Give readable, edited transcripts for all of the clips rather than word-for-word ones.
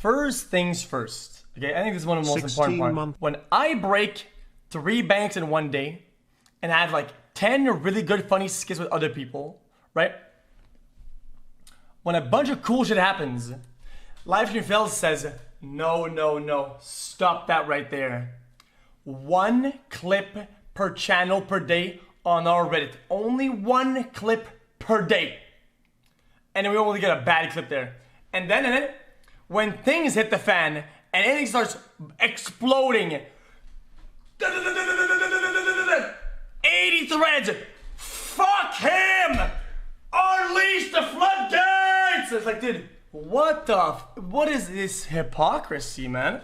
First things first. Okay, I think this is one of the most important parts. When I break 3 banks in one day, and I have like 10 really good funny skits with other people, right? When a bunch of cool shit happens, LiveStreamFails says, no, stop that right there. 1 clip per channel per day on our Reddit. Only 1 clip per day. And then we only get a bad clip there. And then when things hit the fan and anything starts exploding, 80 threads, fuck him! Unleash the floodgates! It's like, dude, what is this hypocrisy, man?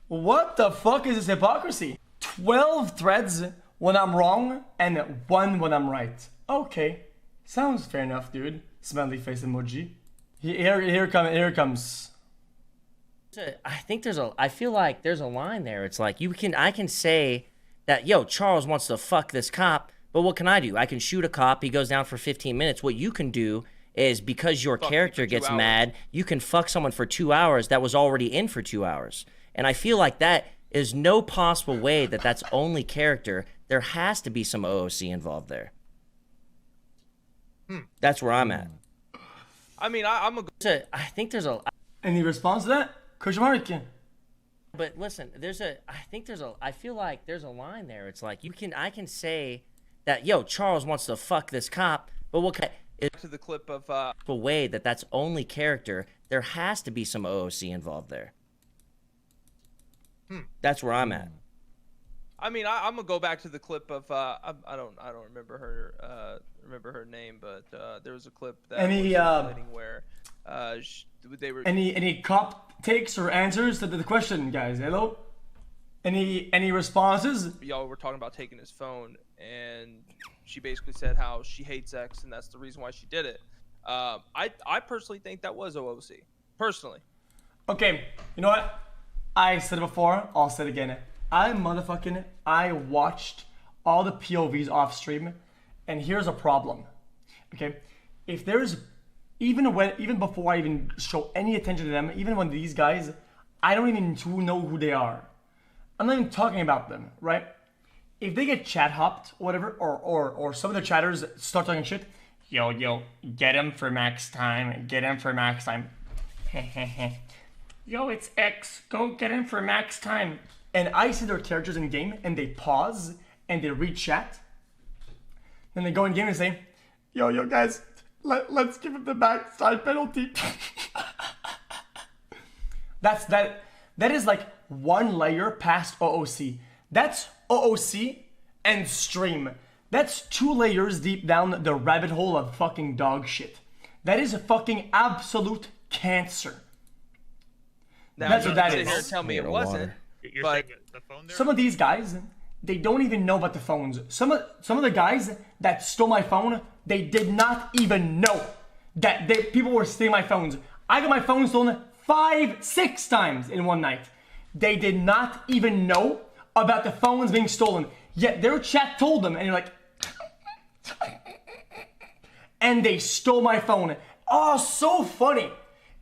What the fuck is this hypocrisy? 12 threads when I'm wrong and 1 when I'm right. Okay, sounds fair enough, dude. Smiley face emoji. Here comes. I feel like there's a line there. It's like I can say that, yo, Charles wants to fuck this cop, but what can I do? I can shoot a cop, he goes down for 15 minutes. What you can do is, because your character gets mad, you can fuck someone for 2 hours that was already in for 2 hours. And I feel like that is no possible way that that's only character. There has to be some OOC involved there. That's where I'm at. I mean, I think there's a... Any response to that? Question mark? But listen, I feel like there's a line there. It's like I can say that, yo, Charles wants to fuck this cop, but what can to the clip of a way that that's only character. There has to be some OOC involved there. That's where I'm at. I mean, I'm gonna go back to the clip of I don't remember her name, but there was a clip that was where they were any cop takes or answers to the question, guys. Hello. Any responses? Y'all were talking about taking his phone, and she basically said how she hates X, and that's the reason why she did it. I personally think that was OOC. Personally. Okay, you know what? I said it before, I'll say it again. I watched all the POVs off stream, and here's a problem. Okay, if there's even before I even show any attention to them, even when these guys, I don't even know who they are. I'm not even talking about them, right? If they get chat hopped or whatever, or some of the chatters start talking shit, yo, get him for max time, Yo, it's X, go get him for max time. And I see their characters in game, and they pause, and they read chat. Then they go in game and say, yo guys, let's give him the backside penalty. That is like 1 layer past OOC. That's OOC and stream. That's 2 layers deep down the rabbit hole of fucking dog shit. That is a fucking absolute cancer. That's what that is. Tell me it wasn't. But the phone there? Some of these guys, they don't even know about the phones. Some of the guys that stole my phone, they did not even know that people were stealing my phones. I got my phone stolen 5-6 times in one night. They did not even know about the phones being stolen. Yet their chat told them, and you're like, and they stole my phone. Oh, so funny.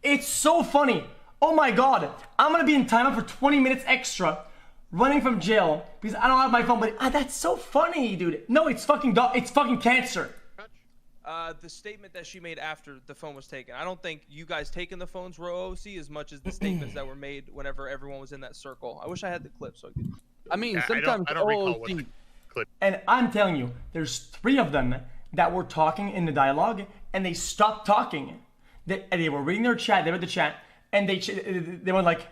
It's so funny. Oh my god, I'm gonna be in timeout for 20 minutes extra, running from jail because I don't have my phone. But that's so funny, dude. No, it's fucking cancer. The statement that she made after the phone was taken, I don't think you guys taking the phones were OOC as much as the statements that were made whenever everyone was in that circle. I wish I had the clip so I could. I mean, Yeah, sometimes I don't recall what OOC. clip. And I'm telling you, there's 3 of them that were talking in the dialogue, and they stopped talking. They were reading their chat. They read the chat. And they went like,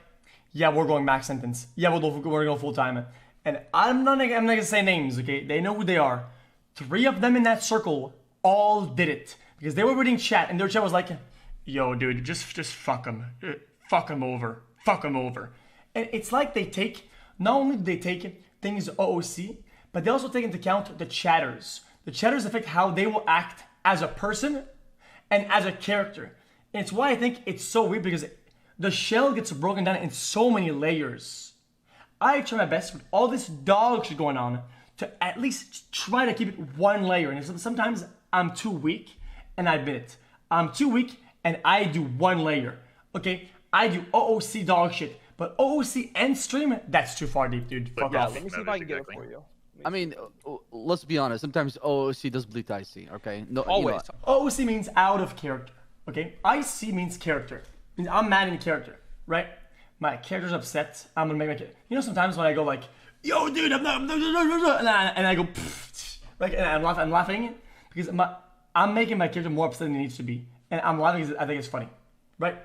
yeah, we're going max sentence. Yeah, we're gonna go full time. And I'm not gonna say names, okay? They know who they are. 3 of them in that circle all did it because they were reading chat, and their chat was like, yo, dude, just fuck him, fuck him over. And it's like they take, not only do they take things OOC, but they also take into account the chatters. The chatters affect how they will act as a person and as a character. And it's why I think it's so weird because the shell gets broken down in so many layers. I try my best with all this dog shit going on to at least try to keep it 1 layer. And sometimes I'm too weak, and I admit it. I'm too weak, and I do 1 layer. Okay, I do OOC dog shit. But OOC and stream, that's too far deep, dude. Fuck off. Let me see if I can get it for you. I mean, let's be honest. Sometimes OOC does bleed IC, okay? No, Always. OOC means out of character, okay? IC means character. Means I'm mad in character, right? My character's upset. I'm gonna make my character. You know, sometimes when I go like, "Yo, dude, I'm not," and I go, like, and I'm laughing because I'm making my character more upset than he needs to be, and I'm laughing because I think it's funny, right?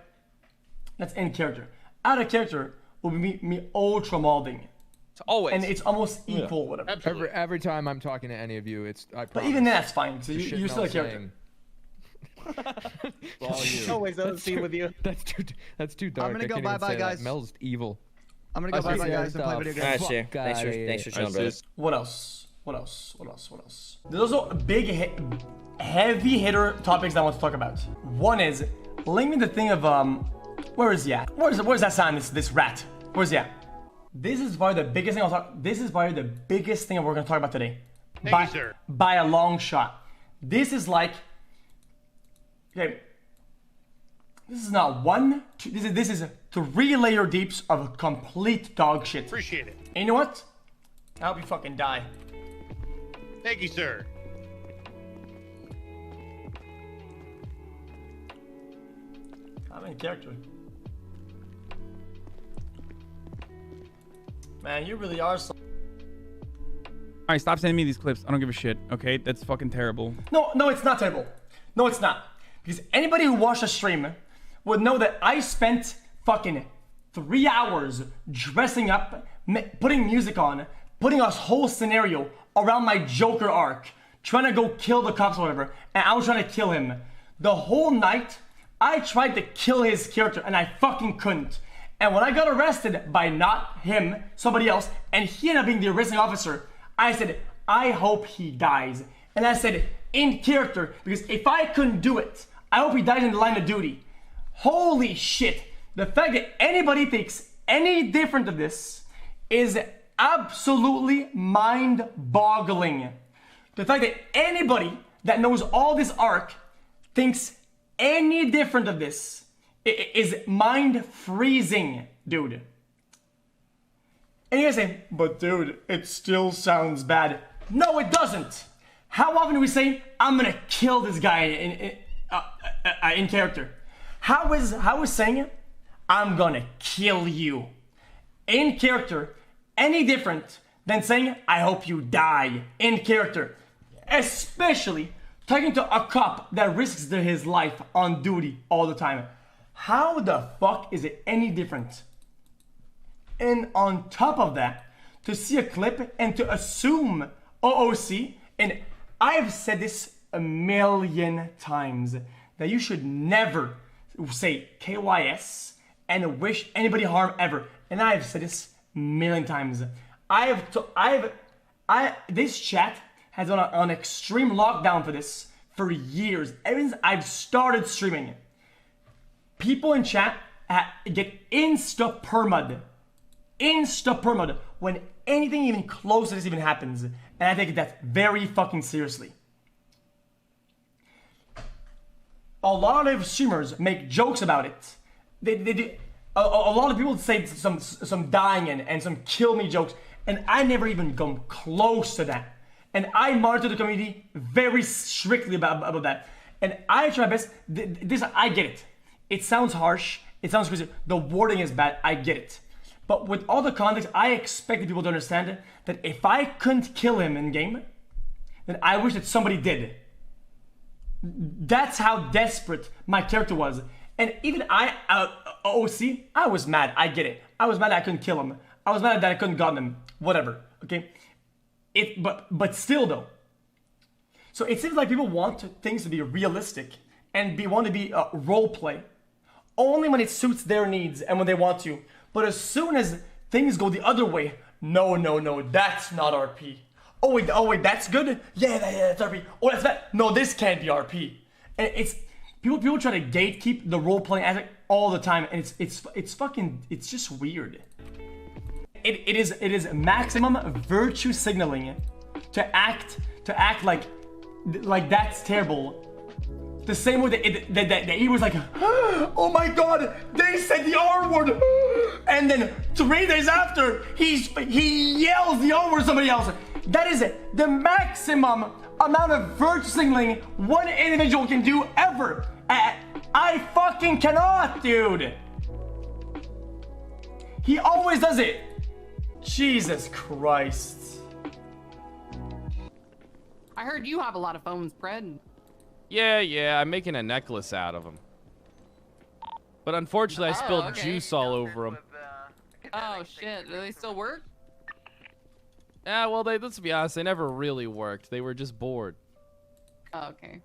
That's in character. Out of character will be me ultra molding. It's always. And it's almost equal, whatever. Every time I'm talking to any of you, it's. But even then, that's fine. So you're still a character. Always OC with you. That's too dark. I'm gonna go bye-bye, guys. Mel's evil. I'm gonna go bye-bye, guys, and play video games. Alright, thanks for showing, brother. What else? There's also big, heavy hitter topics that I want to talk about. One is, link me the thing of, where is he at? Where's that sign, this rat? Where's he at? This is probably the biggest thing we're gonna talk about today. Thank you, sir. By a long shot. This is like, okay, this is not one, two, this is 3 layer deeps of complete dog shit. Appreciate it. And you know what? I hope you fucking die. Thank you, sir. I'm in character. Man, you really are so... Alright, stop sending me these clips. I don't give a shit, okay? That's fucking terrible. No, it's not terrible. No, it's not. Because anybody who watched the stream would know that I spent fucking 3 hours dressing up, putting music on, putting a whole scenario around my Joker arc, trying to go kill the cops or whatever, and I was trying to kill him. The whole night, I tried to kill his character, and I fucking couldn't. And when I got arrested by not him, somebody else, and he ended up being the arresting officer, I said, I hope he dies. And I said, in character, because if I couldn't do it, I hope he dies in the line of duty. Holy shit. The fact that anybody thinks any different of this is absolutely mind-boggling. The fact that anybody that knows all this arc thinks any different of this is mind-freezing, dude. And you guys say, but dude, it still sounds bad. No, it doesn't. How often do we say, I'm gonna kill this guy in character? How is saying it, I'm gonna kill you in character any different than saying, I hope you die in character? Especially talking to a cop that risks his life on duty all the time. How the fuck is it any different? And on top of that, to see a clip and to assume OOC, and I've said this a million times, that you should never say KYS and wish anybody harm ever. And I've said this a million times. This chat has on an extreme lockdown for this for years. Ever since I've started streaming, people in chat get insta-permad when anything even close to this even happens. And I take that very fucking seriously. A lot of streamers make jokes about it. They do. A lot of people say some dying and some kill me jokes, and I never even come close to that. And I monitor the community very strictly about that. And I try my best. I get it. It sounds harsh. It sounds crazy. The wording is bad. I get it. But with all the context, I expected people to understand that if I couldn't kill him in game, then I wish that somebody did. That's how desperate my character was. And even OC, I was mad. I get it. I was mad that I couldn't kill him. I was mad that I couldn't got him. Whatever. Okay. But still though. So it seems like people want things to be realistic and want to be role play only when it suits their needs and when they want to. But as soon as things go the other way, no, that's not RP. Oh wait, that's good? Yeah, that's RP. Oh, that's bad. No, this can't be RP. And it's people try to gatekeep the role playing aspect all the time, and it's just weird. It is maximum virtue signaling to act like that's terrible The same way that he was like, oh my god, they said the R word. And then 3 days after, he yells the R word to somebody else. That is the maximum amount of virtue signaling one individual can do ever. I fucking cannot, dude. He always does it. Jesus Christ. I heard you have a lot of phones, Fred. Yeah, I'm making a necklace out of them. But unfortunately, I spilled juice all over them. Oh shit, do they still work? Yeah, well, let's be honest, they never really worked. They were just bored. Oh, okay.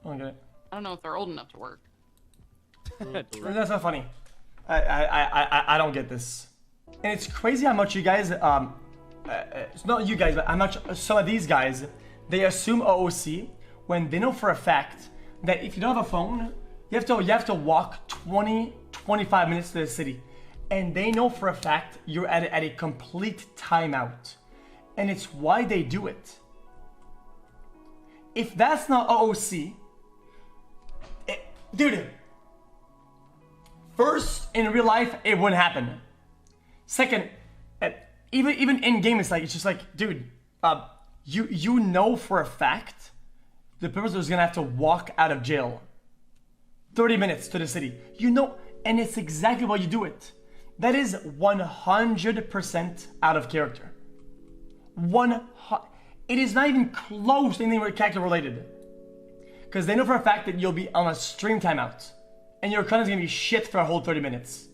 Okay. I don't know if they're old enough to work. That's not funny. I don't get this. And it's crazy how much you guys, it's not you guys, but how much some of these guys, they assume OOC when they know for a fact that if you don't have a phone, you have to walk 20-25 minutes to the city. And they know for a fact you're at a complete timeout. And it's why they do it. If that's not OOC, dude, first, in real life, it wouldn't happen. Second, even in game, it's just like, dude, you know for a fact the person is gonna have to walk out of jail 30 minutes to the city. You know, and it's exactly why you do it. That is 100% out of character. It is not even close to anything character related. Because they know for a fact that you'll be on a stream timeout. And your content's gonna be shit for a whole 30 minutes.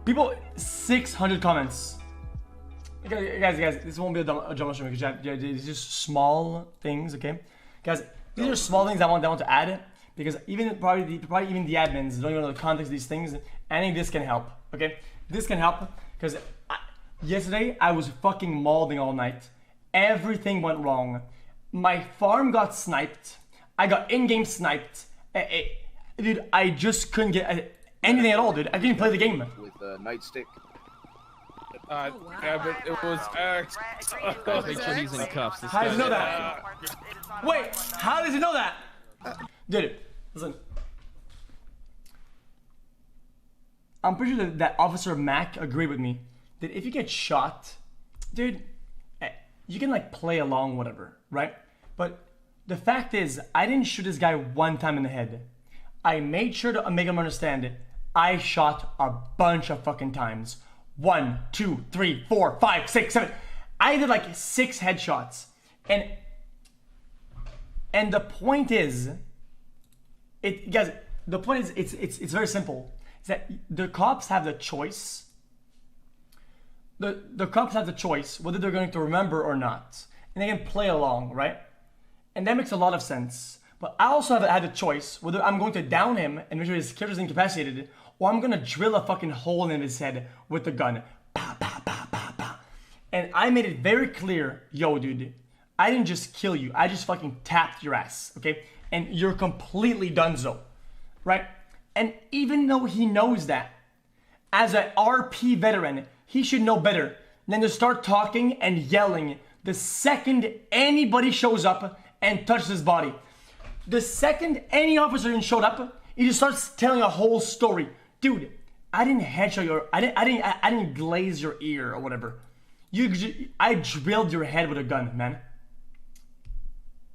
People, 600 comments. Guys, this won't be a drama stream because these are just small things, okay? Guys, these are small things I want to add because probably even the admins don't even know the context of these things. And I think this can help, okay? This can help because yesterday I was fucking mauling all night. Everything went wrong. My farm got sniped. I got in-game sniped. Dude, I just couldn't get anything at all, dude. I didn't play the game. With a nightstick. Yeah, but it was X. Make sure he's in cuffs. How does he know that? Wait, how does he know that? Dude, listen. I'm pretty sure that Officer Mac agreed with me that if you get shot, dude, you can like play along, whatever, right? But the fact is, I didn't shoot this guy one time in the head. I made sure to make him understand it. I shot a bunch of fucking times. 1, 2, 3, 4, 5, 6, 7. I did like 6 headshots. And the point is, guys, the point is, it's very simple. It's that the cops have the choice. The cops have the choice whether they're going to remember or not. And they can play along, right? And that makes a lot of sense. But I also had a choice whether I'm going to down him and make sure his character's incapacitated, or I'm gonna drill a fucking hole in his head with the gun. Pow, pow, pow, pow, pow. And I made it very clear, yo, dude, I didn't just kill you, I just fucking tapped your ass, okay? And you're completely donezo, right? And even though he knows that, as an RP veteran, he should know better than to start talking and yelling the second anybody shows up and touches his body. The second any officer even showed up, he just starts telling a whole story. Dude, I didn't headshot your, I didn't glaze your ear or whatever. I drilled your head with a gun, man.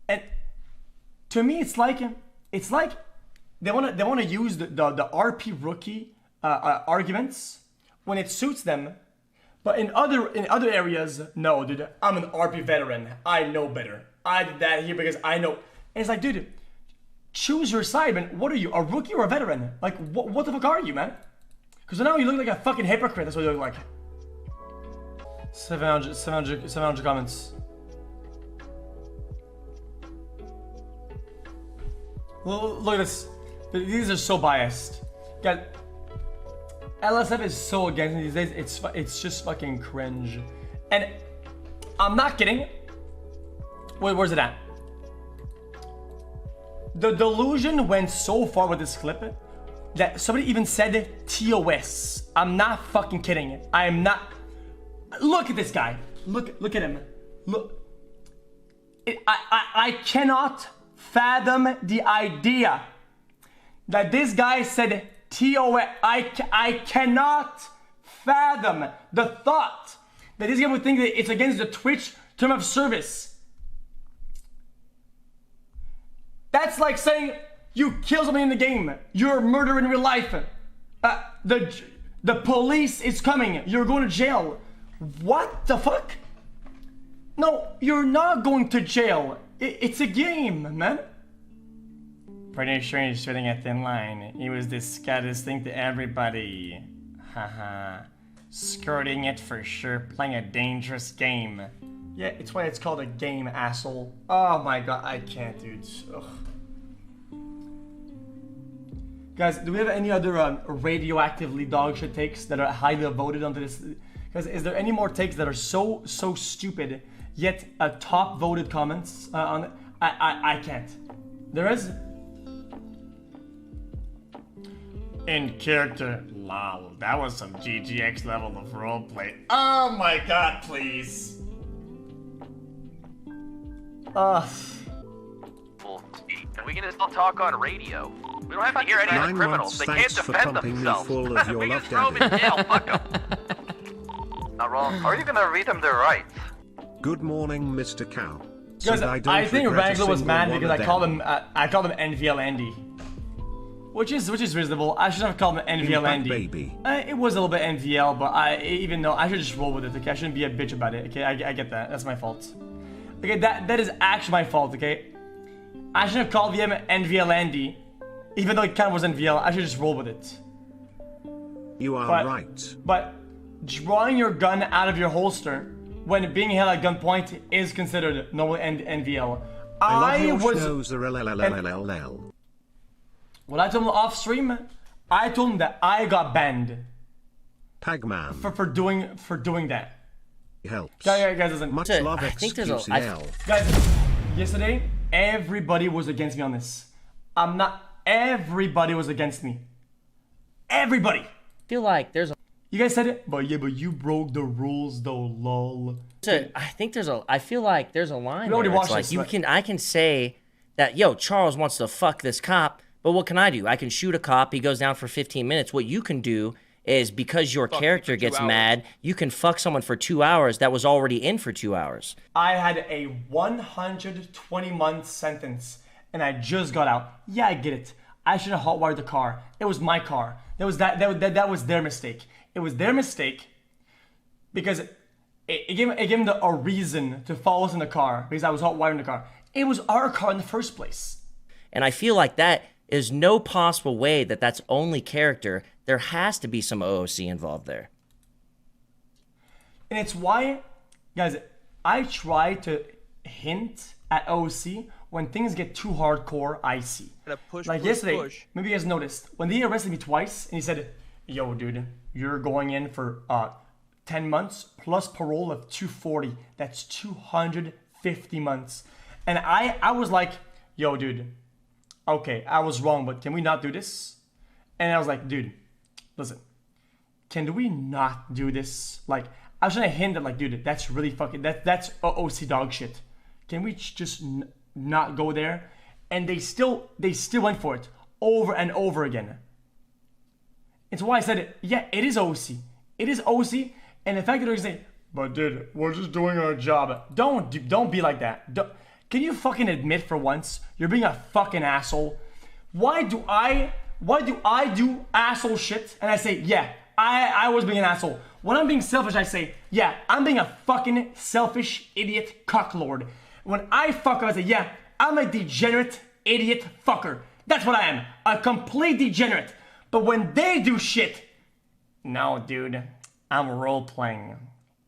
And to me, it's like they wanna use the RP rookie arguments when it suits them, but in other areas, no, dude. I'm an RP veteran. I know better. I did that here because I know. And it's like, dude, choose your side, man. What are you, a rookie or a veteran? Like, what the fuck are you, man? Because now you look like a fucking hypocrite. That's what you look like. 700 comments. Look at this. These are so biased. God, LSF is so against me these days. It's just fucking cringe. And I'm not kidding. Wait, where's it at? The delusion went so far with this clip that somebody even said TOS. I'm not fucking kidding. I am not. Look at this guy. Look at him. Look. I cannot fathom the idea that this guy said TOS. I cannot fathom the thought that this guy would think that it's against the Twitch term of service. That's like saying you kill somebody in the game, you're a murderer in real life. The police is coming, you're going to jail. What the fuck? No, you're not going to jail. It's a game, man. Pretty sure he's shooting a thin line. He was the scattest thing to everybody. Haha. Skirting it for sure, playing a dangerous game. Yeah, it's why it's called a game, asshole. Oh my god, I can't, dude. Ugh. Guys, do we have any other radioactively dogshit takes that are highly voted onto this? Guys, is there any more takes that are so stupid, yet top voted comments on it? I can't. There is. In character, lol, that was some GGX level of roleplay. Oh my god, please. And we can just talk on radio. We don't have to hear any of the criminals. They can't defend themselves. We just throw them in jail. Fuck them. Not wrong. How are you gonna read them their rights? Good morning, Mr. Cow. Guys, I think Wrangler was mad because I called him NVL Andy. Which is reasonable. I should have called him NVL Andy. Baby. It was a little bit NVL, but even though I should just roll with it. Okay, I shouldn't be a bitch about it. Okay, I get that. That's my fault. Okay, that is actually my fault. Okay, I should have called him NVL Andy, even though it kind of was NVL. I should just roll with it. You are right. But drawing your gun out of your holster when being held at gunpoint is considered normal NVL. When I told him off stream, I told him that I got banned. Pagman. For doing that. Helps. Guys, listen. Much love, xQcOW. Guys, yesterday, everybody was against me on this. I'm not. Everybody was against me. Everybody. I feel like there's a. You guys said it, but you broke the rules though, lol. I feel like there's a line. We already there. watched like this. I can say that, yo, Charles wants to fuck this cop, but what can I do? I can shoot a cop. He goes down for 15 minutes. What you can do is, because your character gets mad, you can fuck someone for 2 hours that was already in for 2 hours. I had a 120-month sentence, and I just got out. Yeah, I get it. I should have hotwired the car. It was my car. That was their mistake. It was their mistake because it gave them a reason to follow us in the car because I was hotwiring the car. It was our car in the first place. And I feel like that is no possible way that that's only character. There has to be some OOC involved there. And it's why, guys, I try to hint at OOC when things get too hardcore, I see. Like yesterday, maybe you guys noticed, when they arrested me twice and he said, yo, dude, you're going in for 10 months plus parole of 240. That's 250 months. And I was like, yo, dude, okay, I was wrong, but can we not do this? And I was like, dude, listen, can we not do this? Like, I was trying to hint at, like, dude, that's really fucking, that's OC dog shit. Can we just not go there? And they still went for it over and over again. It's why I said, yeah, it is OC. It is OC. And the fact that they're saying, but dude, we're just doing our job. Don't be like that. Can you fucking admit for once you're being a fucking asshole? Why do I do asshole shit and I say, yeah, I was being an asshole. When I'm being selfish, I say, yeah, I'm being a fucking selfish idiot cocklord. When I fuck up, I say, yeah, I'm a degenerate idiot fucker. That's what I am, a complete degenerate. But when they do shit, no, dude, I'm role-playing.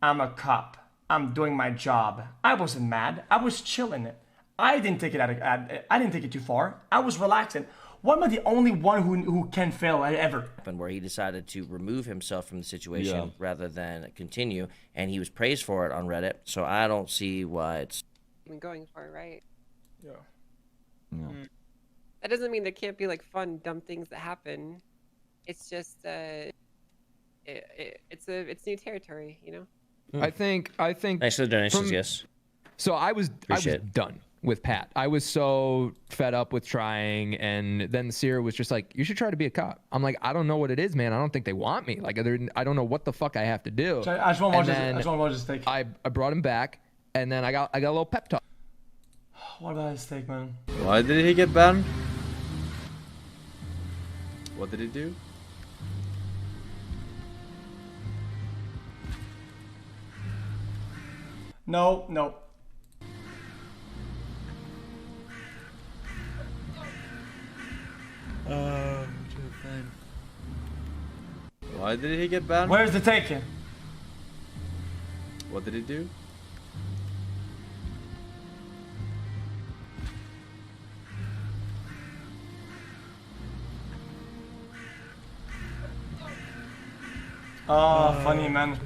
I'm a cop. I'm doing my job. I wasn't mad. I was chilling. I didn't take it too far. I was relaxing. Why am I the only one who can fail ever? Where he decided to remove himself from the situation rather than continue, and he was praised for it on Reddit. So I don't see why it's going for it, right? Yeah. No. That doesn't mean there can't be like fun, dumb things that happen. It's just it's new territory, you know. I think. Thanks for the donations. Yes. So I was done with Pat. I was so fed up with trying, and then Sierra was just like, you should try to be a cop. I'm like, I don't know what it is, man. I don't think they want me. Like, I don't know what the fuck I have to do. I just want to watch this steak. I brought him back, and then I got a little pep talk. What about his steak, man? Why did he get banned? What did he do? No, no. Why did he get banned? Where's the take? What did he do? Oh, funny, man.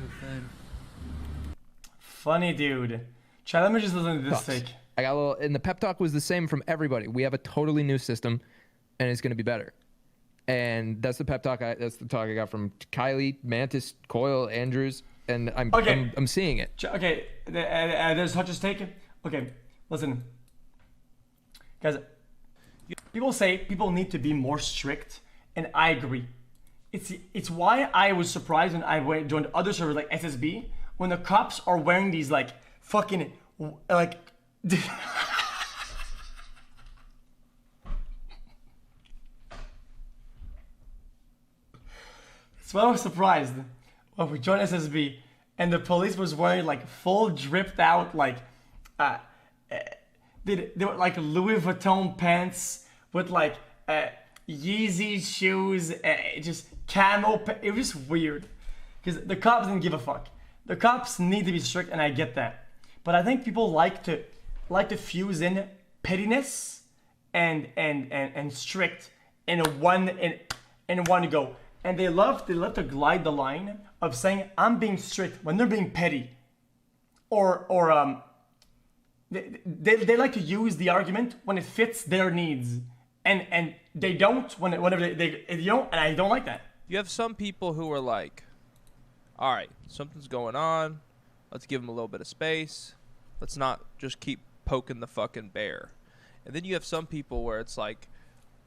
Funny, dude. Chat, let me just listen to this take. I got a little, and the pep talk was the same from everybody. We have a totally new system, and it's going to be better. And that's the pep talk. That's the talk I got from Kylie, Mantis, Coyle, Andrews, and I'm seeing it. Okay, there's such a steak. Okay, listen, guys. People say people need to be more strict, and I agree. It's why I was surprised when I joined other servers like SSB when the cops are wearing these like fucking like. So I was surprised when we joined SSB and the police was wearing like full dripped out like they were like Louis Vuitton pants with like Yeezy shoes, just camo. It was just weird because the cops didn't give a fuck. The cops need to be strict, and I get that. But I think people like to fuse in pettiness and strict in one go. And they love to glide the line of saying I'm being strict when they're being petty, or they like to use the argument when it fits their needs, and they don't whenever they and I don't like that. You have some people who are like, all right, something's going on, let's give them a little bit of space, let's not just keep poking the fucking bear. And then you have some people where it's like,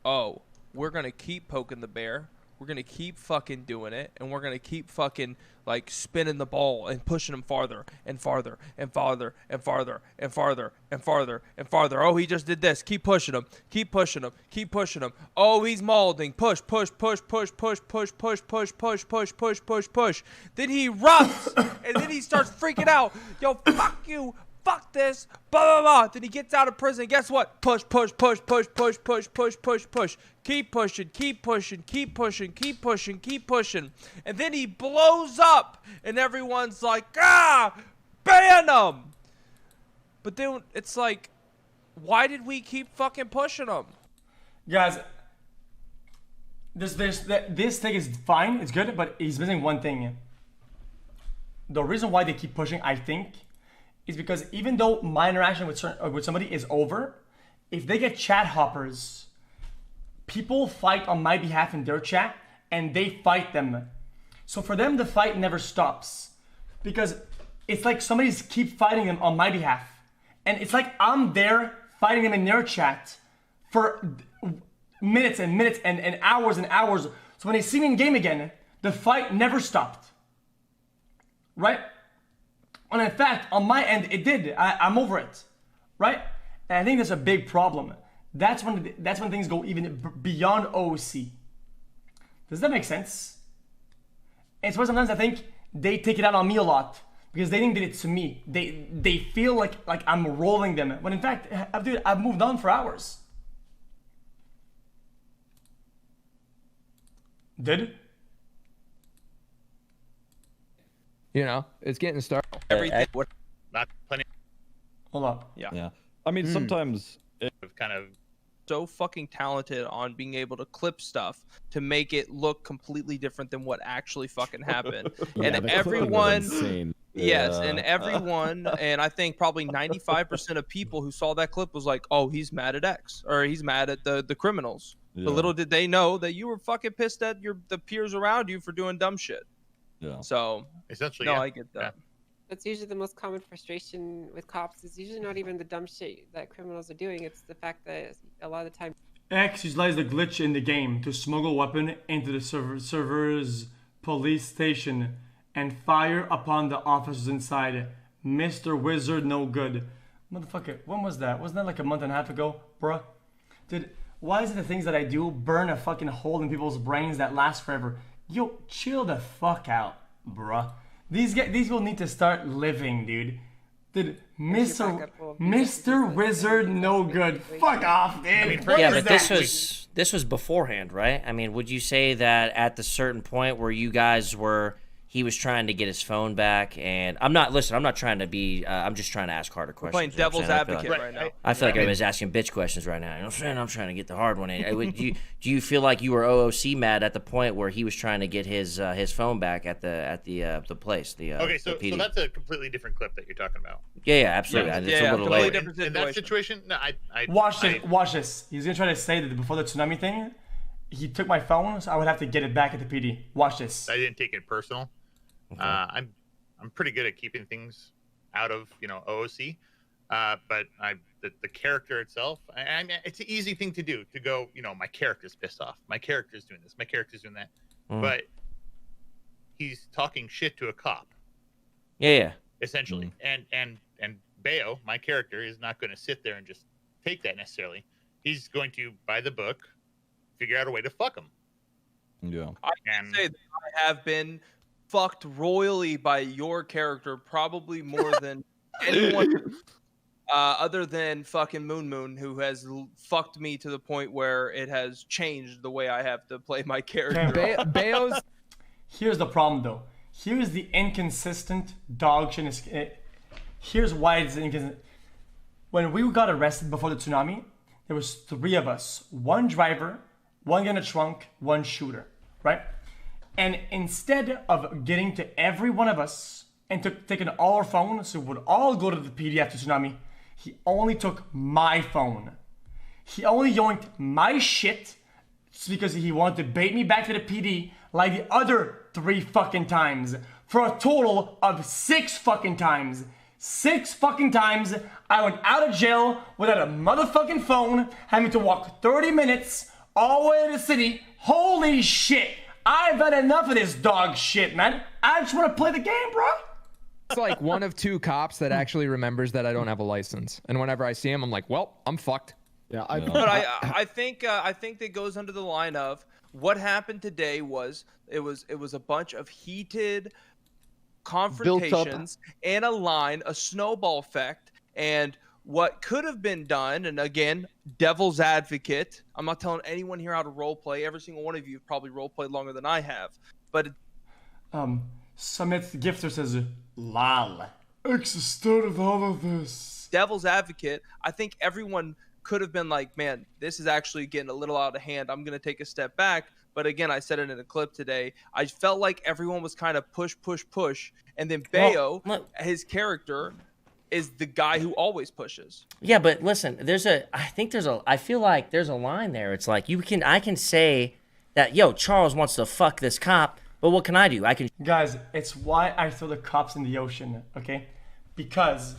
oh, we're gonna keep poking the bear. We're going to keep fucking doing it, and we're going to keep fucking, like, spinning the ball and pushing him farther and farther and farther and farther and farther and farther and farther. Oh, he just did this. Keep pushing him. Keep pushing him. Keep pushing him. Oh, he's molding. Push, push, push, push, push, push, push, push, push, push, push, push, push. Then he erupts, and then he starts freaking out. Yo, fuck you. Fuck this, blah, blah, blah. Then he gets out of prison. Guess what? Push, push, push, push, push, push, push, push, push. Keep pushing, keep pushing, keep pushing, keep pushing, keep pushing. And then he blows up, and everyone's like, ban him. But then it's like, why did we keep fucking pushing him? Guys, this thing is fine, it's good, but he's missing one thing. The reason why they keep pushing, I think, is because even though my interaction with somebody is over, if they get chat hoppers, people fight on my behalf in their chat, and they fight them. So for them, the fight never stops, because it's like somebody's keep fighting them on my behalf, and it's like I'm there fighting them in their chat for minutes and minutes and hours and hours. So when they see me in game again, the fight never stopped, right? And in fact, on my end, it did. I'm over it, right? And I think that's a big problem. That's when things go even beyond OOC. Does that make sense? And so sometimes I think they take it out on me a lot because they think that it's to me. They feel like I'm rolling them, when in fact, I've moved on for hours. Did? You know, it's getting started. Everything. Not plenty. Hold up. Yeah. I mean, sometimes it's kind of so fucking talented on being able to clip stuff to make it look completely different than what actually fucking happened. And everyone, yes, and everyone, and I think probably 95% of people who saw that clip was like, oh, he's mad at X, or he's mad at the criminals. Yeah. But little did they know that you were fucking pissed at the peers around you for doing dumb shit. Yeah. So essentially, no, yeah. I get that. That's usually the most common frustration with cops. It's usually not even the dumb shit that criminals are doing. It's the fact that a lot of the time. X utilized the glitch in the game to smuggle a weapon into the server's police station and fire upon the officers inside. Mr. Wizard, no good. Motherfucker, when was that? Wasn't that like a month and a half ago, bruh? Dude, why is it the things that I do burn a fucking hole in people's brains that last forever? Yo, chill the fuck out, bruh. These people need to start living, dude. Dude, Mr. Wizard, no good. Fuck off, dude. Yeah, but this was beforehand, right? I mean, would you say that at the certain point where you guys were, he was trying to get his phone back, and I'm not trying to be, I'm just trying to ask harder questions. We're playing devil's advocate right now. I feel like I was asking bitch questions right now. You know what I'm saying? I'm trying to get the hard one in. Do you feel like you were OOC mad at the point where he was trying to get his phone back at the place? Okay, so that's a completely different clip that you're talking about. Yeah, absolutely. It's a little late. In that situation, no, Watch this. He's gonna try to say that before the tsunami thing, he took my phone, so I would have to get it back at the PD. Watch this. I didn't take it personal. Okay. I'm pretty good at keeping things out of OOC, but the character itself, I mean, it's an easy thing to do to go, my character's pissed off, my character's doing this, my character's doing that, but he's talking shit to a cop. Yeah. Essentially, and Bayo, my character, is not going to sit there and just take that necessarily. He's going to, by the book, figure out a way to fuck him. Yeah. I can say that I have been fucked royally by your character, probably more than anyone other than fucking Moon, who has fucked me to the point where it has changed the way I have to play my character. Bayo's. Here's the problem, though. Here's the inconsistent dog shit. Here's why it's inconsistent. When we got arrested before the tsunami, there was 3 of us: 1 driver, 1 in a trunk, 1 shooter, right? And instead of getting to every one of us and taking all our phones, so we would all go to the PD after tsunami, he only took my phone. He only yoinked my shit because he wanted to bait me back to the PD like the other 3 fucking times, for a total of 6 fucking times. 6 fucking times I went out of jail without a motherfucking phone, having to walk 30 minutes all the way to the city. Holy shit! I've had enough of this dog shit, man. I just want to play the game, bro. It's like one of 2 cops that actually remembers that I don't have a license, and whenever I see him, I'm like, well, I'm fucked. Yeah, but I think that goes under the line of what happened today was it was a bunch of heated confrontations and a snowball effect, and what could have been done, and again, devil's advocate, I'm not telling anyone here how to roleplay. Every single one of you have probably roleplayed longer than I have, but Summit Gifter says, lol. X the start of all of this. Devil's advocate, I think everyone could have been like, man, this is actually getting a little out of hand. I'm going to take a step back. But again, I said it in a clip today. I felt like everyone was kind of push. And then Bayo, his character, is the guy who always pushes. Yeah, but listen, I feel like there's a line there. It's like I can say that, yo, Charles wants to fuck this cop, but what can I do? Guys, it's why I throw the cops in the ocean, okay? Because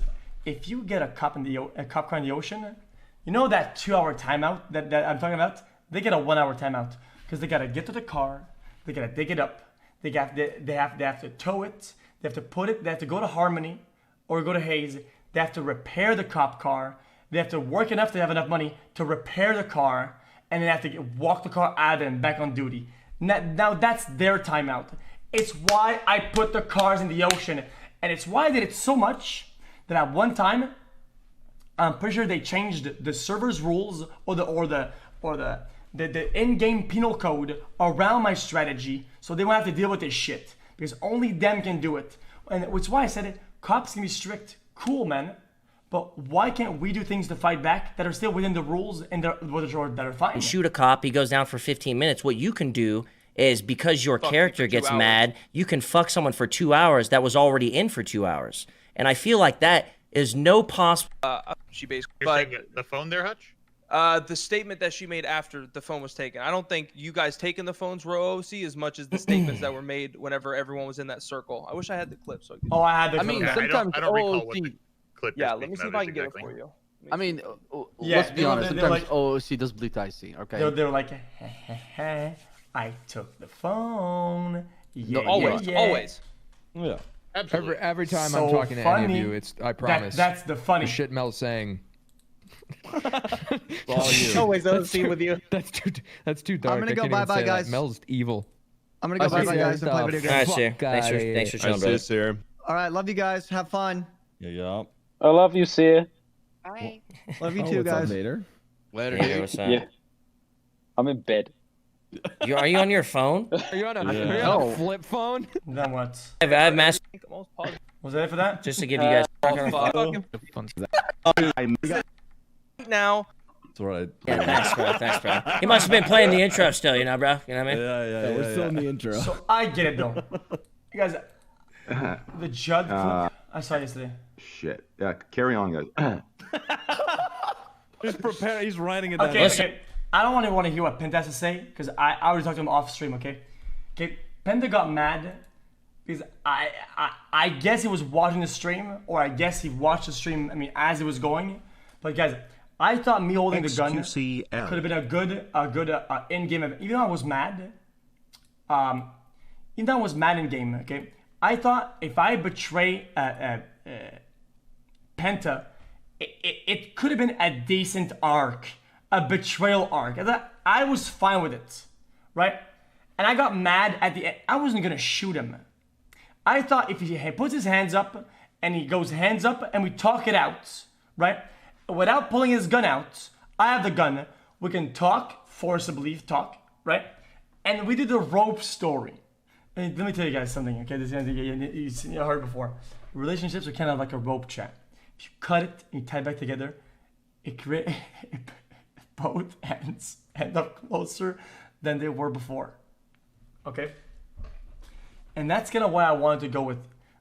if you get a cop car in the ocean, you know that 2-hour timeout that I'm talking about? They get a 1-hour timeout because they gotta get to the car, they gotta dig it up, they have to tow it, they have to put it, they have to go to Harmony or go to Hayes, they have to repair the cop car, they have to work enough to have enough money to repair the car, and they have to walk the car out and back on duty. Now that's their timeout. It's why I put the cars in the ocean, and it's why I did it so much that at one time, I'm pretty sure they changed the server's rules or the in-game penal code around my strategy, so they won't have to deal with this shit because only them can do it. And it's why I said it. Cops can be strict, cool, man. But why can't we do things to fight back that are still within the rules and that are fine? Shoot a cop, he goes down for 15 minutes. What you can do is, because your character gets mad, you can fuck someone for 2 hours that was already in for 2 hours. And I feel like that is no possible. You're saying the phone there, Hutch? The statement that she made after the phone was taken. I don't think you guys taking the phones were OOC as much as the statements that were made whenever everyone was in that circle. I wish I had the clip so I could. Oh, I had the I clip. mean, Yeah, sometimes I don't recall OOC. what the clip Yeah, you're let me see speaking if I of can is get it exactly. for you. I mean, Yeah, let's be honest. they're Sometimes like- OOC does bleed icy. Okay. They were like, I took the phone. Yeah, Always, yeah, yeah. always. Yeah. Every time So I'm talking to any funny. of you, it's I promise. That's the funny. the shit Mel's saying. It's always OC with you. That's too dark. gonna I go can't even bye-bye, say that. guys. Mel's evil. I'm gonna go bye-bye, guys, and play video All right, games. sir. Thanks for chilling, brother. Sir. All right, love you guys. Have fun. Yeah. I love you, Sia. Bye. Love you too, guys. Later. Later, Hey, dude. what's up? Yeah. I'm in bed. Are you on your phone? Are you on a, Yeah. are you on a flip phone? Then what? I have mass Was that it for that? just to give you guys. Now, That's right. Yeah, thanks, bro. Thanks, bro. He must have been playing the intro still, you know, bro. You know what I mean? Yeah, we're still in the intro. So I get it though. You guys, the Judd clip I saw yesterday. Shit. Yeah, carry on, guys. He's preparing. He's writing it down. Okay, okay. I don't want to hear what Penta has to say because I already talked to him off stream. Okay, Penta got mad because I guess he was watching the stream, or I guess he watched the stream. I mean, as it was going. But guys, I thought me holding the gun xQcOW. could have been a good in-game event. Even though I was mad, even though I was mad in game. Okay, I thought if I betray Penta, it could have been a decent arc, a betrayal arc. I was fine with it, right? And I got mad at the end. I wasn't gonna shoot him. I thought if he puts his hands up and he goes hands up and we talk it out, right? Without pulling his gun out, I have the gun. We can talk, forcibly talk, right? And we did the rope story. And let me tell you guys something, okay? This is you heard before. Relationships are kind of like a rope chat. If you cut it and you tie it back together, it creates both ends end up closer than they were before. Okay? And that's kind of where I wanted to go with.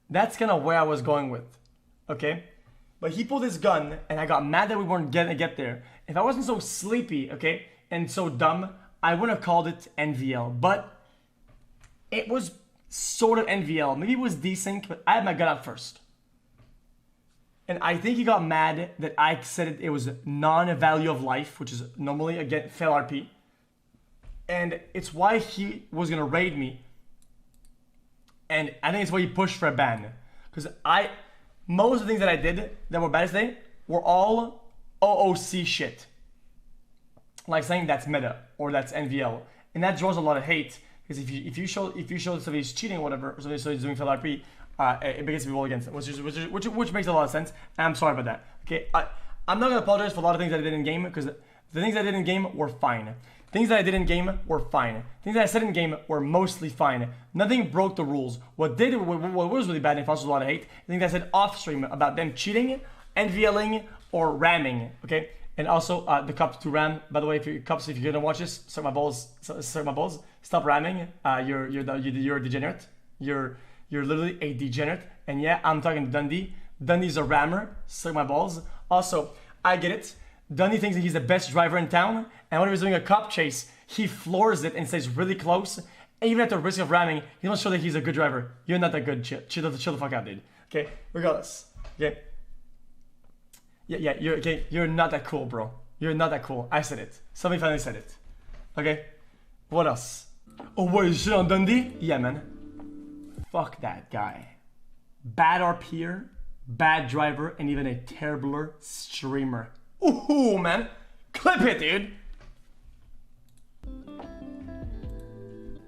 That's kind of where I was going with. Okay? But he pulled his gun, and I got mad that we weren't gonna get there. If I wasn't so sleepy, okay, and so dumb, I wouldn't have called it NVL. But it was sort of NVL. Maybe it was decent, but I had my gun out first. And I think he got mad that I said it was non-value of life, which is normally, again, fail RP. And it's why he was gonna raid me. And I think it's why he pushed for a ban. Because most of the things that I did that were bad today were all OOC shit. Like saying that's meta or that's NVL. And that draws a lot of hate. Because if you show somebody's cheating or whatever, or somebody's doing fail RP, it begins to be rolled against them, which makes a lot of sense. And I'm sorry about that. Okay, I'm not gonna apologize for a lot of things that I did in game because the things I did in game were fine. Things that I did in game were fine. Things that I said in game were mostly fine. Nothing broke the rules. What was really bad and caused a lot of hate, I think I said off stream about them cheating, NVLing, or ramming. Okay, and also the cups to ram. By the way, if you're gonna watch this, suck my balls. Stop ramming. You're a degenerate. You're literally a degenerate. And yeah, I'm talking to Dundee. Dundee's a rammer. Suck my balls. Also, I get it. Dundee thinks that he's the best driver in town, and when he was doing a cop chase, he floors it and stays really close. And even at the risk of ramming, he wants to show that he's a good driver. You're not that good. Chill the fuck out, dude. Okay, regardless. Okay. Yeah, you're not that cool, bro. You're not that cool. I said it. Somebody finally said it. Okay. What else? Oh, what is shit on Dundee? Yeah, man. Fuck that guy. Bad RPer, bad driver, and even a terribler streamer. Ooh, man. Clip it, dude.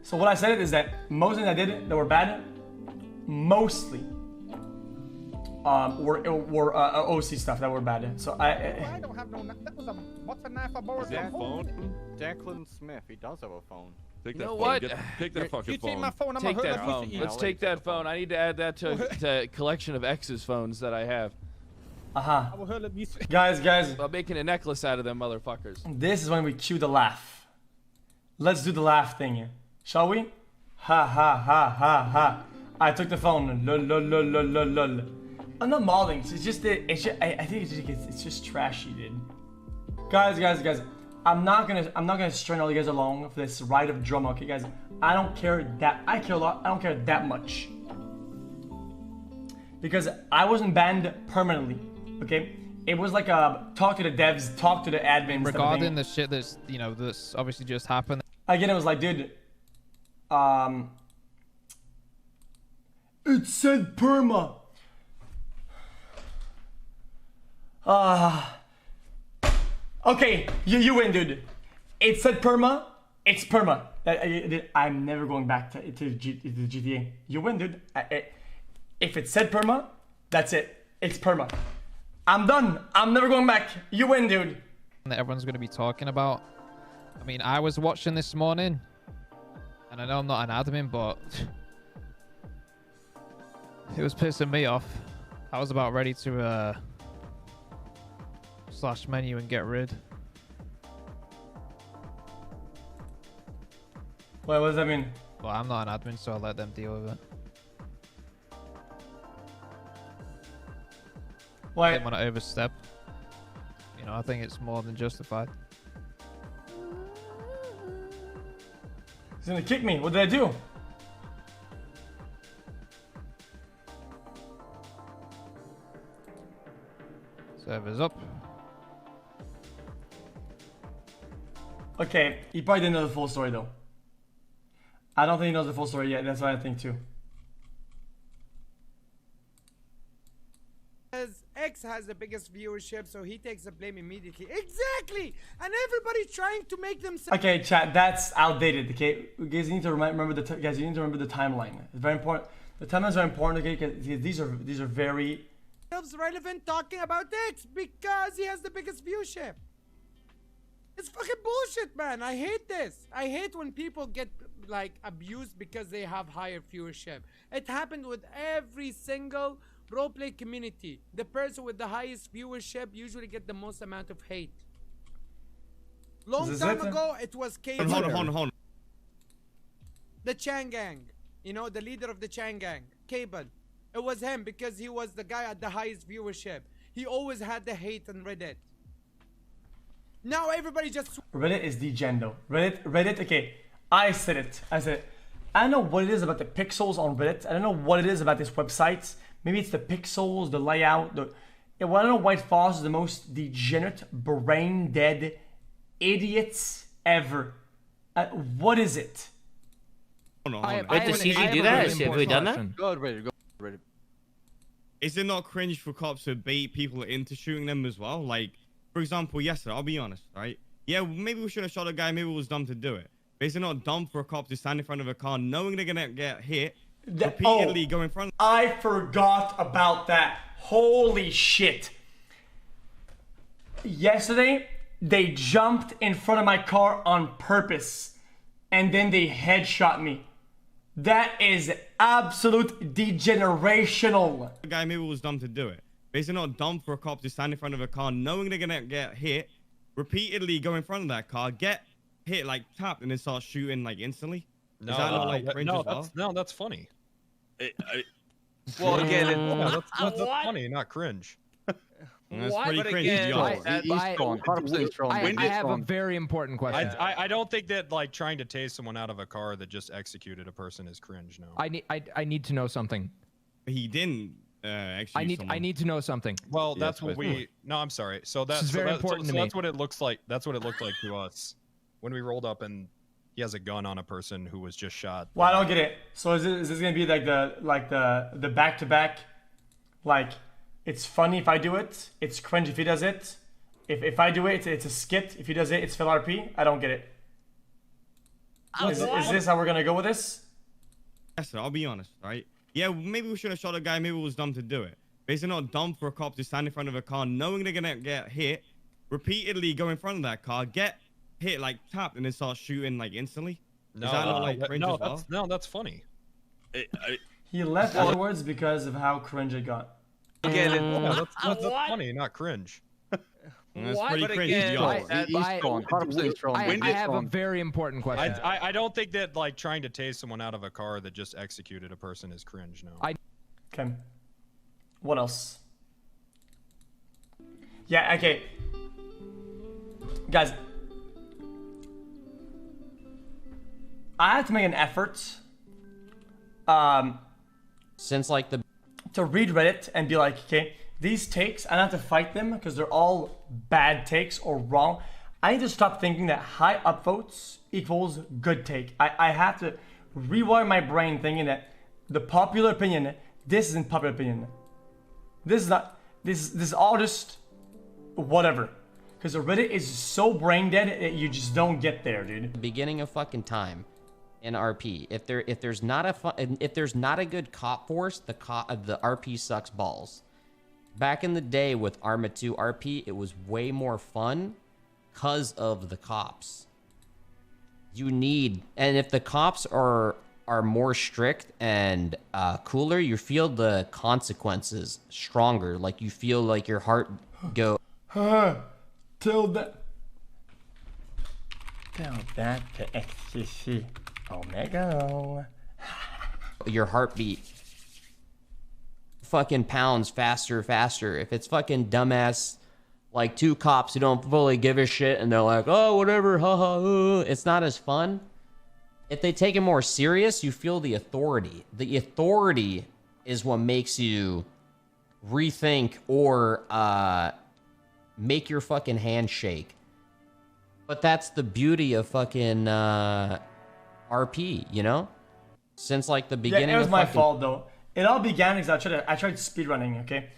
So what I said is that most things I did that were bad, mostly were OC stuff that were bad. So I don't have no. That was a what's a knife aboard Is that the phone? Declan Smith, he does have a phone. Take that phone. Take that fucking you phone. take my phone, I'm take gonna hurt that that phone. piece of Let's eat. take that phone. I need to add that to a collection of X's phones that I have. I will hurt that piece. Guys. I'm making a necklace out of them motherfuckers. This is when we cue the laugh. Let's do the laugh thing. Shall we? Ha ha ha ha ha. I took the phone. Lol lol lol lol lol lol. I'm not mauling. It's just I think it's just trashy, dude. Guys. I'm not gonna string all you guys along for this ride of drama, okay, guys? I don't care that I care a lot. I don't care that much because I wasn't banned permanently, okay? It was like a talk to the devs, talk to the admins. Regarding the shit that's that's obviously just happened. Again, it was like, dude, it said perma. Okay, you win, dude. It said perma. It's perma. I'm never going back to GTA. You win, dude. If it said perma, that's it. It's perma. I'm done. I'm never going back. You win, dude. That everyone's going to be talking about. I mean, I was watching this morning, and I know I'm not an admin, but it was pissing me off. I was about ready to slash menu and get rid. What does that mean? Well, I'm not an admin, so I'll let them deal with it. Why? I didn't want to overstep. I think it's more than justified. He's gonna kick me. What did I do? Server's up. Okay, he probably didn't know the full story though. I don't think he knows the full story yet. That's what I think too. X has the biggest viewership, so he takes the blame immediately. Exactly! And everybody's trying to make themselves... Okay, chat, that's outdated, okay? You guys need to remember the timeline. It's very important. The timeline is very important, okay? Because these are very... relevant talking about X because he has the biggest viewership. It's fucking bullshit, man. I hate this. I hate when people get like abused because they have higher viewership. It happened with every single roleplay community. The person with the highest viewership usually get the most amount of hate. Long time ago, it was K. Hold on. The Chang Gang. The leader of the Chang Gang. Cable. It was him because he was the guy at the highest viewership. He always had the hate on Reddit. Now everybody just... Reddit is degendo. Reddit, okay. I said it. I don't know what it is about the pixels on Reddit. I don't know what it is about this website. Maybe it's the pixels, the layout. I don't know why it falls the most degenerate, brain-dead idiots ever. What is it? Wait, does CG do that? Have we done that? Go ready. Is it not cringe for cops to bait people into shooting them as well? Like, for example, yesterday, I'll be honest, right? Yeah, maybe we should have shot a guy. Maybe it was dumb to do it. But is it not dumb for a cop to stand in front of a car knowing they're going to get hit, repeatedly go in front? I forgot about that. Holy shit. Yesterday, they jumped in front of my car on purpose. And then they headshot me. That is absolute degenerational. The guy maybe was dumb to do it. But is it not dumb for a cop to stand in front of a car knowing they're going to get hit, repeatedly go in front of that car, get hit, like tapped, and then start shooting like instantly? No, is that not like cringe as well? that's funny. Well, again, that's funny, not cringe. That's pretty cringe. I have a very important question. I don't think that like trying to tase someone out of a car that just executed a person is cringe. No. I need to know something. He didn't. I need to know something. Well, that's what we. No, I'm sorry. So that's very important to me. That's what it looks like. That's what it looked like to us when we rolled up and he has a gun on a person who was just shot. Well, I don't get it. So is this gonna be like the back to back, like it's funny if I do it, it's cringe if he does it. If I do it, it's a skit. If he does it, it's Phil RP. I don't get it. Is this how we're gonna go with this? Yes, sir, I'll be honest, right? Yeah, maybe we should have shot a guy. Maybe it was dumb to do it. But is it not dumb for a cop to stand in front of a car knowing they're gonna get hit, repeatedly go in front of that car, get hit, like tapped, and then start shooting like instantly? No, is that not like cringe as well? That's funny. He left afterwards because of how cringe it got. That's funny, not cringe. That's pretty cringe. I have a very important question. I don't think that like trying to tase someone out of a car that just executed a person is cringe. No. Okay. What else? Yeah. Okay. guys, I had to make an effort since like to read Reddit and be like, okay, these takes, I don't have to fight them because they're all bad takes or wrong. I need to stop thinking that high upvotes equals good take. I have to rewire my brain thinking that the popular opinion, this isn't popular opinion. This is not, this is all just whatever. Because Reddit is so brain dead that you just don't get there, dude. Beginning of fucking time in RP. If there's not a good cop force, the RP sucks balls. Back in the day with Arma 2 RP, it was way more fun because of the cops. And if the cops are more strict and cooler, you feel the consequences stronger. Like you feel like your heart go. Tell that to xQc Omega. Your heartbeat fucking pounds faster. If it's fucking dumbass, like two cops who don't fully give a shit and they're like, oh, whatever, haha, it's not as fun. If they take it more serious, you feel the authority. The authority is what makes you rethink or make your fucking hand shake. But that's the beauty of fucking RP, you know? Since like the beginning. Yeah, it was my fault though. It all began because I tried speedrunning. Okay,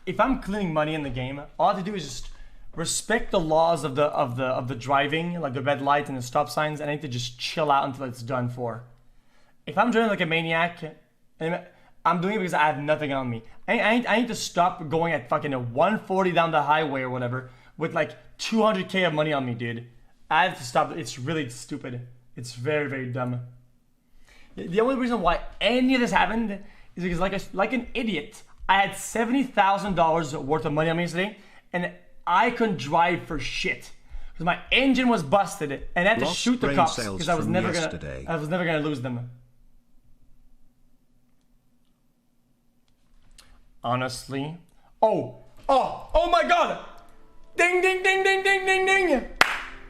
if I'm cleaning money in the game, all I have to do is just respect the laws of the driving, like the red light and the stop signs, and I need to just chill out until it's done for. If I'm driving like a maniac, and I'm doing it because I have nothing on me. I need to stop going at fucking 140 down the highway or whatever with like 200k of money on me, dude. I have to stop. It's really stupid. It's very, very dumb. The only reason why any of this happened is because like an idiot, I had $70,000 worth of money on me yesterday, and I couldn't drive for shit. Because my engine was busted, and I had to shoot the cops because I was never gonna lose them. Honestly. Oh my god! Ding ding ding ding ding ding ding!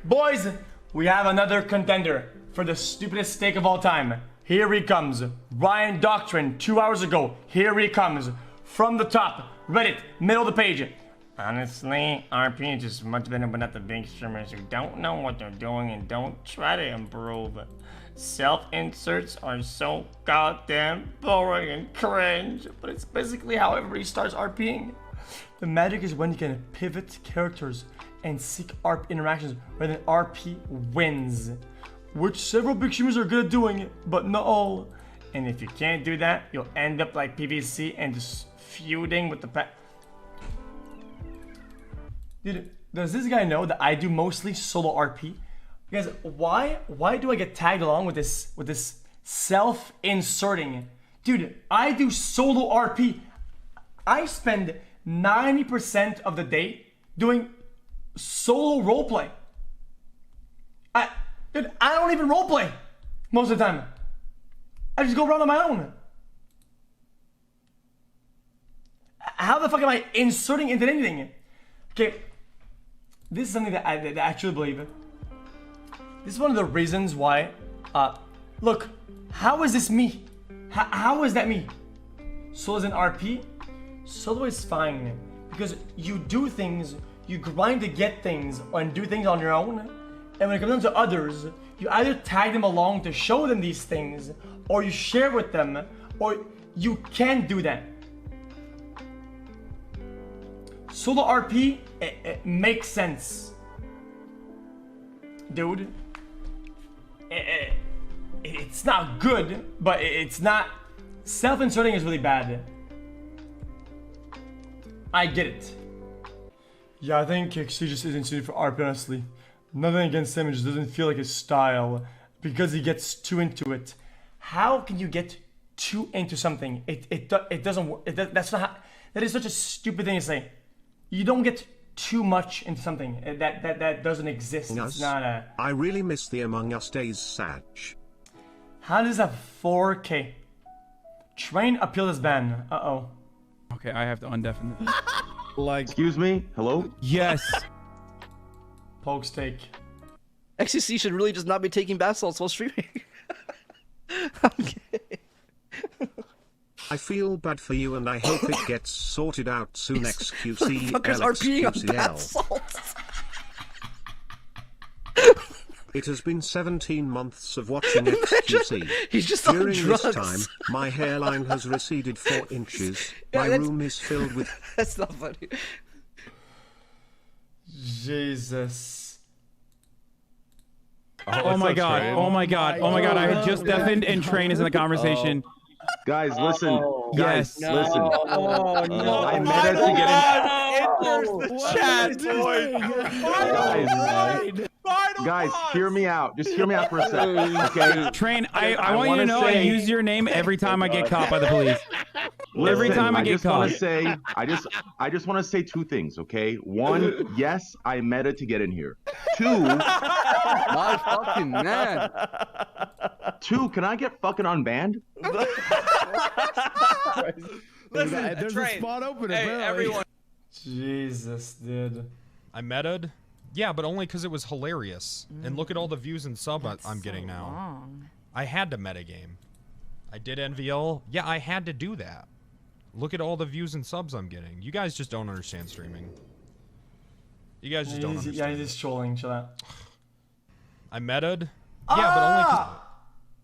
Boys, we have another contender for the stupidest steak of all time. Here he comes. Ryan Doctrine, 2 hours ago. Here he comes. From the top, Reddit, middle of the page. Honestly, RP is just much better, but not the big streamers who don't know what they're doing and don't try to improve. Self-inserts are so goddamn boring and cringe, but it's basically how everybody starts RPing. The magic is when you can pivot characters and seek ARP interactions rather than RP wins, which several big streamers are good at doing, but not all. And if you can't do that, you'll end up like PVC and just feuding with the Dude, does this guy know that I do mostly solo RP? Guys, why do I get tagged along with this self-inserting? Dude, I do solo RP. I spend 90% of the day doing solo roleplay. Dude, I don't even roleplay most of the time. I just go around on my own. How the fuck am I inserting into anything? Okay, this is something that I actually believe in. This is one of the reasons why, look, how is this me? How is that me? Solo is an RP? Solo is fine, because you do things, you grind to get things, and do things on your own, and when it comes down to others, you either tag them along to show them these things, or you share with them, or you can't do that. Solo RP, it makes sense. Dude. It's not good, but it's not... Self-inserting is really bad. I get it. Yeah, I think xQc just isn't suited for RP, honestly. Nothing against him, it just doesn't feel like his style. Because he gets too into it. How can you get too into something? It doesn't work. That's not how... That is such a stupid thing to say. You don't get too much into something that doesn't exist. It's not a... I really miss the Among Us days, Satch. How does a 4K? Train appeal this ban. Uh-oh. Okay, I have to undeafen it. Excuse me? Hello? Yes. Poke steak. xQc should really just not be taking bath salts while streaming. I feel bad for you and I hope it gets sorted out soon. xQcOW. Fuckers are peeing on bath salts. It has been 17 months of watching xQc. He's just on During drugs. this time, my hairline has receded 4 inches. My room is filled with... That's not funny. Jesus. Oh my god, oh my god, oh my god, I had just deafened and Train is in the conversation. Guys, listen. Guys, Yes. listen. Oh no! I meta to get Enters the chat, boy. Guys, hear me out. Just hear me out for a second, okay? Train, I want you to know I use your name every time I get caught by the police. Every Listen, time I get caught. I just want to say 2 things, okay? 1, yes, I meta to get in here. 2, My fucking man. 2, can I get fucking unbanned? Listen, There's a spot open. Hey, everyone. Jesus, dude. I meta'd. Yeah, but only because it was hilarious. And look at all the views and sub I'm getting now. I had to metagame. I did NVL. Yeah, I had to do that. Look at all the views and subs I'm getting. You guys just don't understand streaming. You guys just don't understand. Yeah, he's just trolling. Chill out. I meta'd. Yeah, but only 'cause...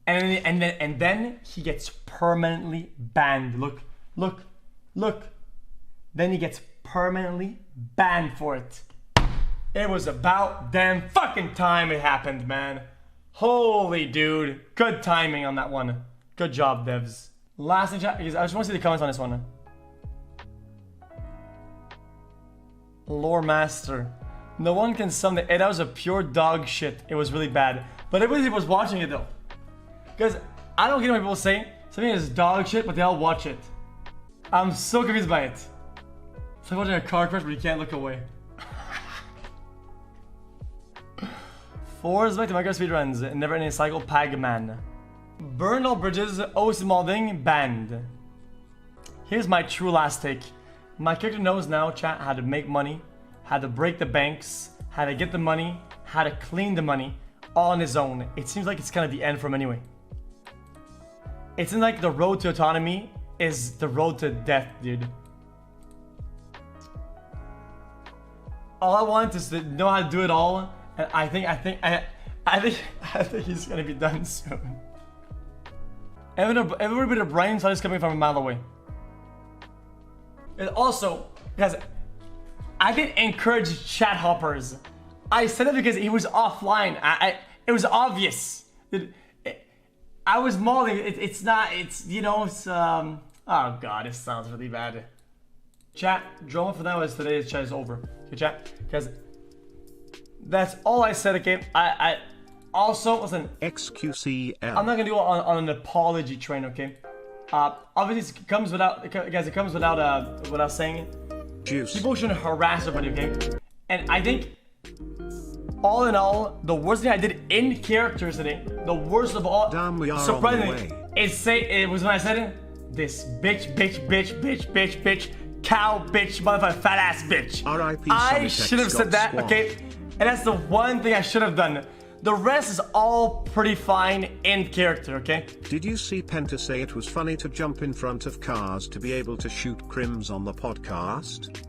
And then he gets permanently banned. Look. Then he gets permanently banned for it. It was about damn fucking time it happened, man. Holy dude. Good timing on that one. Good job, devs. Last thing, chat, I just want to see the comments on this one. Lore Master. No one can sum the... That was a pure dog shit. It was really bad. But everybody was watching it though. Because I don't get when people say something is dog shit, but they all watch it. I'm so confused by it. It's like watching a car crash, but you can't look away. 4 is back to Minecraft speedruns. Never ending cycle, Pagman. Burned all bridges, OC modding, banned. Here's my true last take. My character knows now, chat, how to make money, how to break the banks, how to get the money, how to clean the money, all on his own. It seems like it's kind of the end for him anyway. It seems like the road to autonomy is the road to death, dude. All I want is to know how to do it all, and I think he's gonna be done soon. Every bit of brain cells is coming from a mile away. And also, guys, I didn't encourage chat hoppers. I said it because he was offline. It was obvious. I was mauling. It's not. It's you know. It's oh god, it sounds really bad. Chat drama for now is today's chat is over. Okay, chat, because that's all I said. Okay, I also listen. xQcOW. I'm not gonna do it on an apology train. Okay. Obviously, it comes without guys. It comes without saying it. Juice. People shouldn't harass everybody. Okay. And I think, all in all, the worst thing I did in character today, the worst of all, damn, we are surprisingly, it was when I said it. This bitch, cow, bitch, motherfucker, fat ass bitch. R.I.P. I should have said that, okay? And that's the one thing I should have done. The rest is all pretty fine in character, okay? Did you see Penta say it was funny to jump in front of cars to be able to shoot crims on the podcast?